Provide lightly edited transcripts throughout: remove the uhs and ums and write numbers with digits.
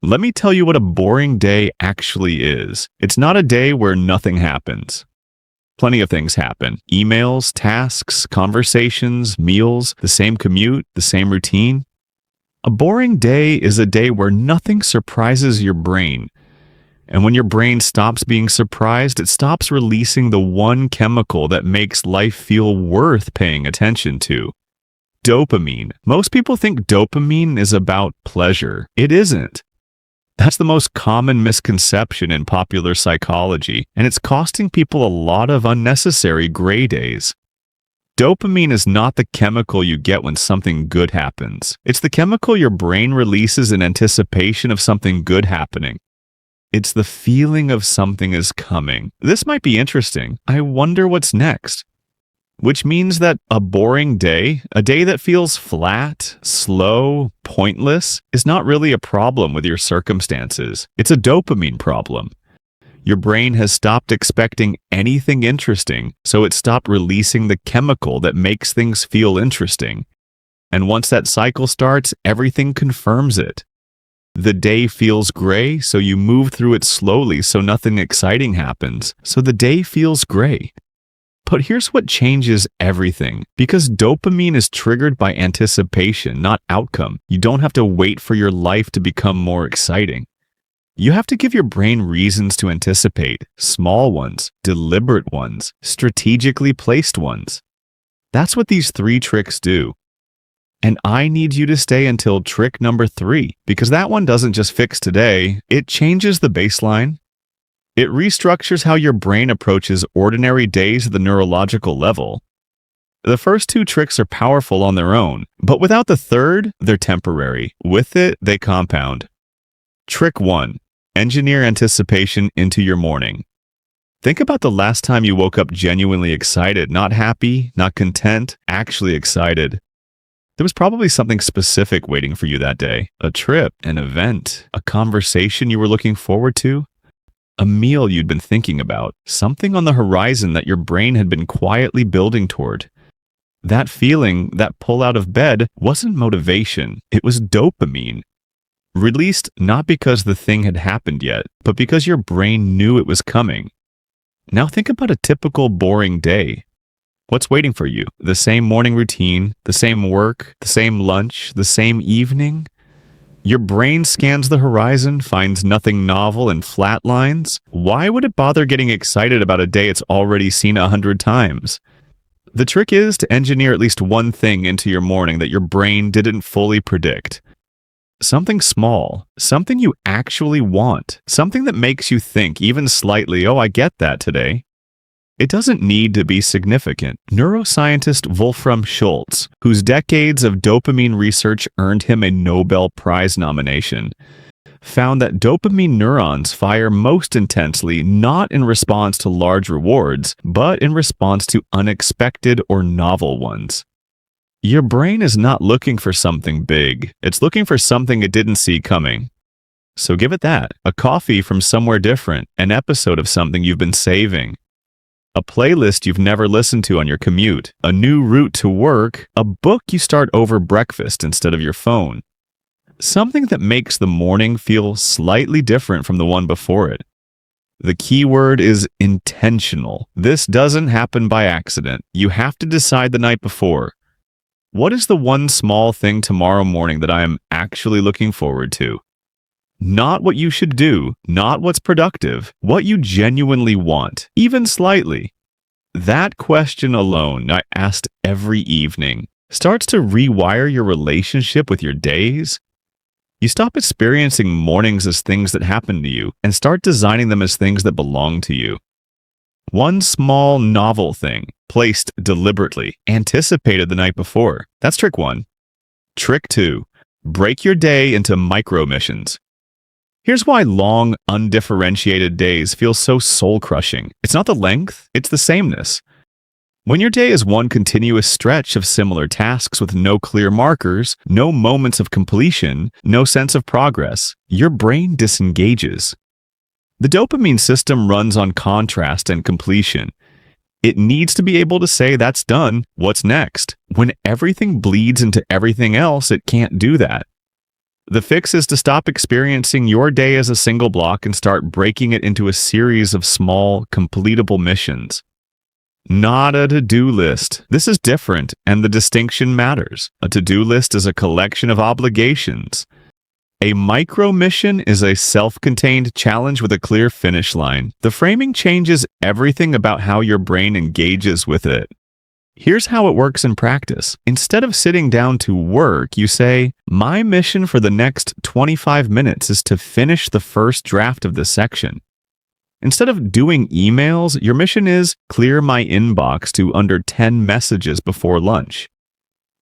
Let me tell you what a boring day actually is. It's not a day where nothing happens. Plenty of things happen. Emails, tasks, conversations, meals, the same commute, the same routine. A boring day is a day where nothing surprises your brain. And when your brain stops being surprised, it stops releasing the one chemical that makes life feel worth paying attention to. Dopamine. Most people think dopamine is about pleasure. It isn't. That's the most common misconception in popular psychology, and it's costing people a lot of unnecessary gray days. Dopamine is not the chemical you get when something good happens. It's the chemical your brain releases in anticipation of something good happening. It's the feeling of something is coming. This might be interesting. I wonder what's next. Which means that a boring day, a day that feels flat, slow, pointless, is not really a problem with your circumstances. It's a dopamine problem. Your brain has stopped expecting anything interesting, so it stopped releasing the chemical that makes things feel interesting. And once that cycle starts, everything confirms it. The day feels gray, so you move through it slowly so nothing exciting happens. So the day feels gray. But here's what changes everything. Because dopamine is triggered by anticipation, not outcome. You don't have to wait for your life to become more exciting. You have to give your brain reasons to anticipate, small ones, deliberate ones, strategically placed ones. That's what these 3 tricks do. And I need you to stay until trick number 3, because that one doesn't just fix today, it changes the baseline. It restructures how your brain approaches ordinary days at the neurological level. The first 2 tricks are powerful on their own, but without the third, they're temporary. With it, they compound. Trick 1. Engineer anticipation into your morning. Think about the last time you woke up genuinely excited, not happy, not content, actually excited. There was probably something specific waiting for you that day. A trip, an event, a conversation you were looking forward to. A meal you'd been thinking about, something on the horizon that your brain had been quietly building toward. That feeling, that pull out of bed, wasn't motivation, it was dopamine. Released not because the thing had happened yet, but because your brain knew it was coming. Now think about a typical boring day. What's waiting for you? The same morning routine, the same work, the same lunch, the same evening? Your brain scans the horizon, finds nothing novel and flatlines. Why would it bother getting excited about a day it's already seen 100 times? The trick is to engineer at least one thing into your morning that your brain didn't fully predict. Something small, something you actually want, something that makes you think even slightly, oh, I get that today. It doesn't need to be significant. Neuroscientist Wolfram Schultz, whose decades of dopamine research earned him a Nobel Prize nomination, found that dopamine neurons fire most intensely not in response to large rewards, but in response to unexpected or novel ones. Your brain is not looking for something big. It's looking for something it didn't see coming. So give it that. A coffee from somewhere different, an episode of something you've been saving, a playlist you've never listened to on your commute, a new route to work, a book you start over breakfast instead of your phone. Something that makes the morning feel slightly different from the one before it. The key word is intentional. This doesn't happen by accident. You have to decide the night before. What is the one small thing tomorrow morning that I am actually looking forward to? Not what you should do, not what's productive, what you genuinely want, even slightly. That question alone, I asked every evening, starts to rewire your relationship with your days. You stop experiencing mornings as things that happen to you and start designing them as things that belong to you. One small novel thing, placed deliberately, anticipated the night before. That's trick 1. Trick 2. Break your day into micro missions. Here's why long, undifferentiated days feel so soul-crushing. It's not the length, it's the sameness. When your day is one continuous stretch of similar tasks with no clear markers, no moments of completion, no sense of progress, your brain disengages. The dopamine system runs on contrast and completion. It needs to be able to say that's done, what's next? When everything bleeds into everything else, it can't do that. The fix is to stop experiencing your day as a single block and start breaking it into a series of small, completable missions. Not a to-do list. This is different, and the distinction matters. A to-do list is a collection of obligations. A micro-mission is a self-contained challenge with a clear finish line. The framing changes everything about how your brain engages with it. Here's how it works in practice. Instead of sitting down to work, you say, "My mission for the next 25 minutes is to finish the first draft of this section." Instead of doing emails, your mission is clear my inbox to under 10 messages before lunch.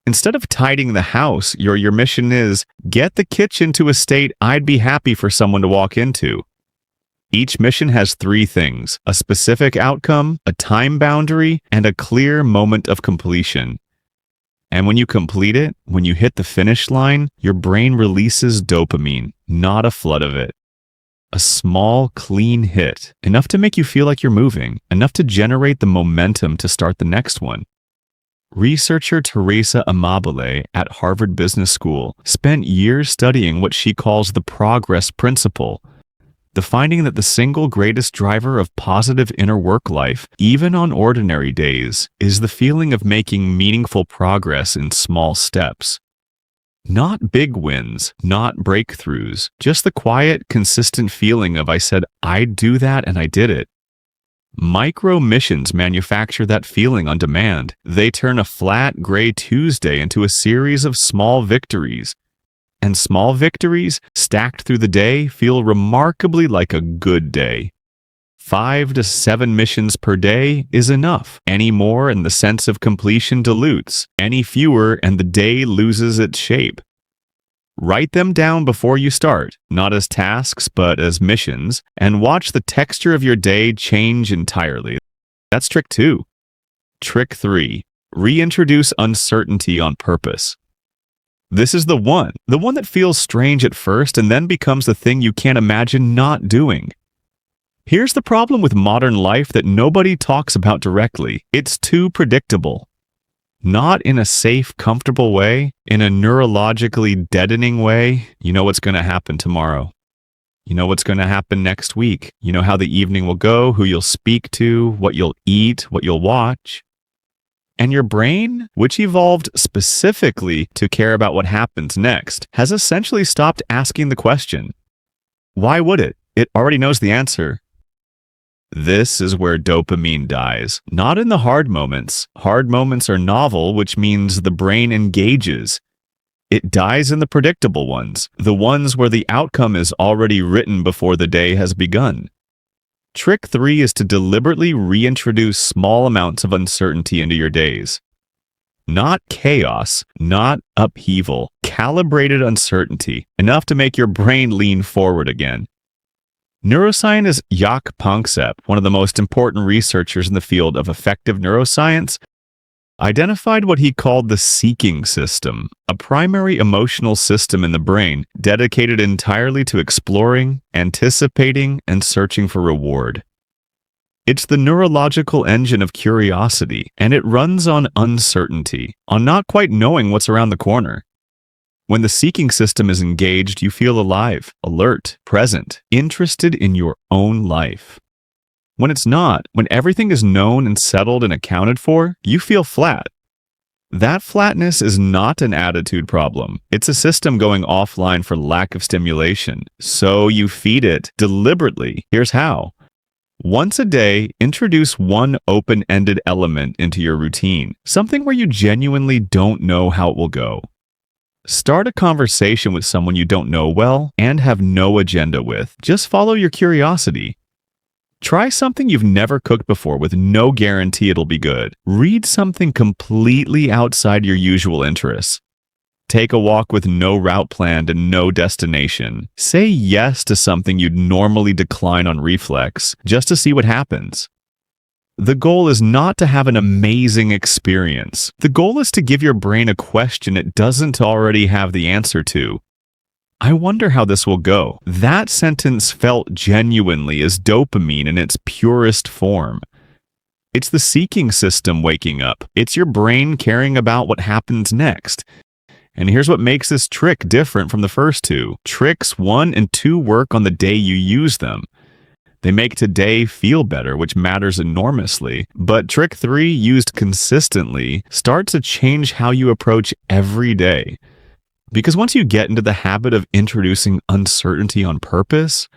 Instead of tidying the house, your mission is get the kitchen to a state I'd be happy for someone to walk into. Each mission has 3 things: a specific outcome, a time boundary, and a clear moment of completion. And when you complete it, when you hit the finish line, your brain releases dopamine, not a flood of it. A small, clean hit, enough to make you feel like you're moving, enough to generate the momentum to start the next one. Researcher Teresa Amabile at Harvard Business School spent years studying what she calls the progress principle, the finding that the single greatest driver of positive inner work life, even on ordinary days, is the feeling of making meaningful progress in small steps. Not big wins, not breakthroughs, just the quiet, consistent feeling of I said I'd do that and I did it. Micro missions manufacture that feeling on demand. They turn a flat, gray Tuesday into a series of small victories. And small victories, stacked through the day, feel remarkably like a good day. 5 to 7 missions per day is enough. Any more and the sense of completion dilutes. Any fewer and the day loses its shape. Write them down before you start, not as tasks but as missions, and watch the texture of your day change entirely. That's trick 2. Trick 3. Reintroduce uncertainty on purpose. This is the one that feels strange at first and then becomes the thing you can't imagine not doing. Here's the problem with modern life that nobody talks about directly. It's too predictable. Not in a safe, comfortable way, in a neurologically deadening way. You know what's going to happen tomorrow. You know what's going to happen next week. You know how the evening will go, who you'll speak to, what you'll eat, what you'll watch. And your brain, which evolved specifically to care about what happens next, has essentially stopped asking the question. Why would it? It already knows the answer. This is where dopamine dies. Not in the hard moments. Hard moments are novel, which means the brain engages. It dies in the predictable ones, the ones where the outcome is already written before the day has begun. Trick 3 is to deliberately reintroduce small amounts of uncertainty into your days. Not chaos, not upheaval, calibrated uncertainty, enough to make your brain lean forward again. Neuroscientist Jaak Panksepp, one of the most important researchers in the field of effective neuroscience, identified what he called the seeking system, a primary emotional system in the brain dedicated entirely to exploring, anticipating, and searching for reward. It's the neurological engine of curiosity, and it runs on uncertainty, on not quite knowing what's around the corner. When the seeking system is engaged, you feel alive, alert, present, interested in your own life. When it's not, when everything is known and settled and accounted for, you feel flat. That flatness is not an attitude problem. It's a system going offline for lack of stimulation. So you feed it deliberately. Here's how. Once a day, introduce one open-ended element into your routine, something where you genuinely don't know how it will go. Start a conversation with someone you don't know well and have no agenda with. Just follow your curiosity. Try something you've never cooked before with no guarantee it'll be good. Read something completely outside your usual interests. Take a walk with no route planned and no destination. Say yes to something you'd normally decline on reflex, just to see what happens. The goal is not to have an amazing experience. The goal is to give your brain a question it doesn't already have the answer to. I wonder how this will go. That sentence felt genuinely as dopamine in its purest form. It's the seeking system waking up. It's your brain caring about what happens next. And here's what makes this trick different from the first two. Tricks 1 and 2 work on the day you use them. They make today feel better, which matters enormously. But trick 3, used consistently, starts to change how you approach every day. Because once you get into the habit of introducing uncertainty on purpose,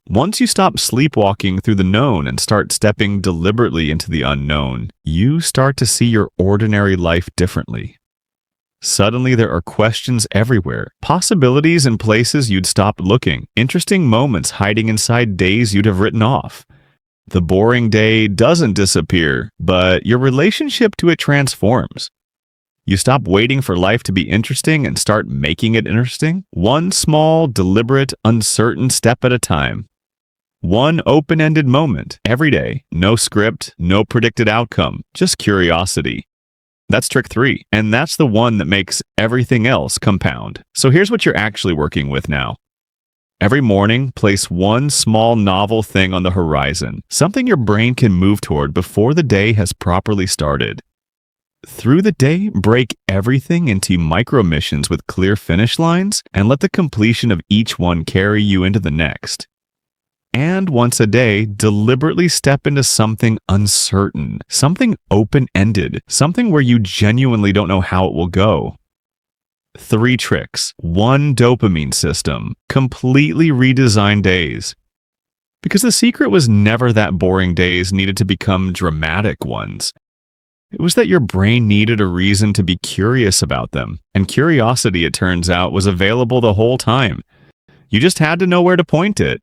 once you stop sleepwalking through the known and start stepping deliberately into the unknown, you start to see your ordinary life differently. Suddenly, there are questions everywhere, possibilities in places you'd stopped looking, interesting moments hiding inside days you'd have written off. The boring day doesn't disappear, but your relationship to it transforms. You stop waiting for life to be interesting and start making it interesting, one small, deliberate, uncertain step at a time. One open-ended moment every day, no script, no predicted outcome, just curiosity. That's trick 3, and that's the one that makes everything else compound. So here's what you're actually working with now. Every morning, place one small novel thing on the horizon, something your brain can move toward before the day has properly started. Through the day, break everything into micro-missions with clear finish lines and let the completion of each one carry you into the next. And once a day, deliberately step into something uncertain, something open-ended, something where you genuinely don't know how it will go. 3 tricks, 1 dopamine system, completely redesigned days. Because the secret was never that boring days needed to become dramatic ones. It was that your brain needed a reason to be curious about them, and curiosity, it turns out, was available the whole time. You just had to know where to point it.